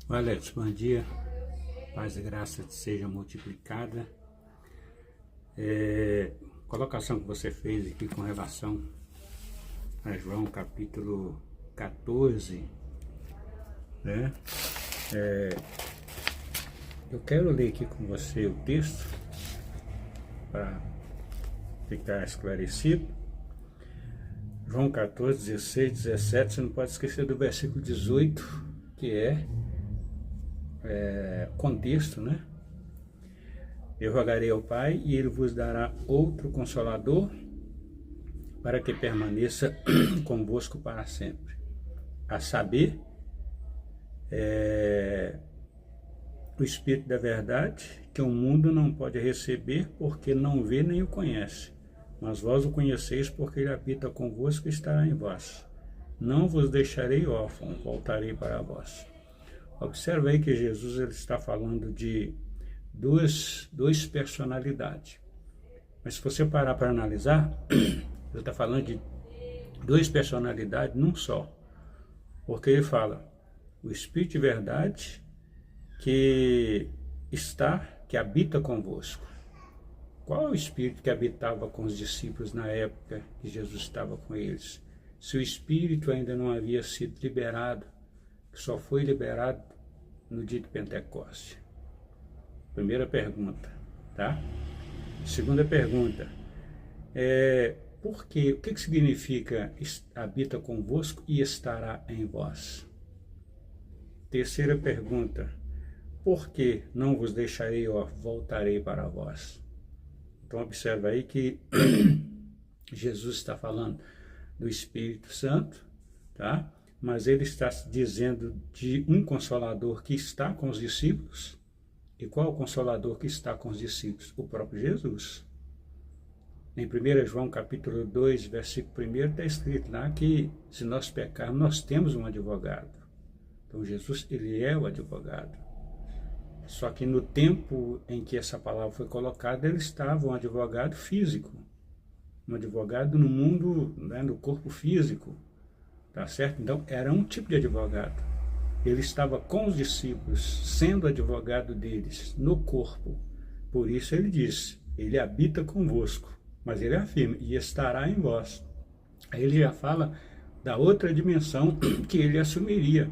Alex, bom dia, paz e graça seja multiplicada. Colocação que você fez aqui com relação a João capítulo 14, né? Eu quero ler aqui com você o texto para ficar esclarecido. João 14, 16, 17, você não pode esquecer do versículo 18, que é contexto, né? Eu rogarei ao Pai e Ele vos dará outro Consolador para que permaneça convosco para sempre. A saber, o Espírito da verdade, que o mundo não pode receber porque não vê nem o conhece. Mas vós o conheceis porque Ele habita convosco e estará em vós. Não vos deixarei órfão, voltarei para vós. Observe aí que Jesus ele está falando de duas personalidades. Mas se você parar para analisar, ele está falando de duas personalidades num só. Porque ele fala, o Espírito de verdade que habita convosco. Qual é o Espírito que habitava com os discípulos na época que Jesus estava com eles? Se o Espírito ainda não havia sido liberado, que só foi liberado no dia de Pentecostes. Primeira pergunta, tá? Segunda pergunta, por quê? O que significa habita convosco e estará em vós? Terceira pergunta, por que não vos deixarei, voltarei para vós? Então observa aí que Jesus está falando do Espírito Santo, tá? Mas ele está dizendo de um Consolador que está com os discípulos. E qual é o Consolador que está com os discípulos? O próprio Jesus. Em 1 João capítulo 2, versículo 1, está escrito lá que se nós pecarmos, nós temos um advogado. Então Jesus, ele é o advogado. Só que no tempo em que essa palavra foi colocada, ele estava um advogado físico. Um advogado no mundo, né, no corpo físico. Tá certo? Então, era um tipo de advogado. Ele estava com os discípulos, sendo advogado deles, no corpo. Por isso ele diz, ele habita convosco, mas ele afirma, e estará em vós. Aí ele já fala da outra dimensão que ele assumiria,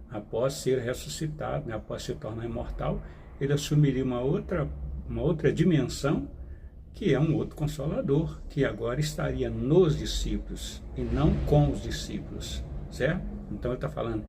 após ser ressuscitado, né? Após se tornar imortal, ele assumiria uma outra dimensão, que é um outro Consolador, que agora estaria nos discípulos e não com os discípulos, certo? Então ele está falando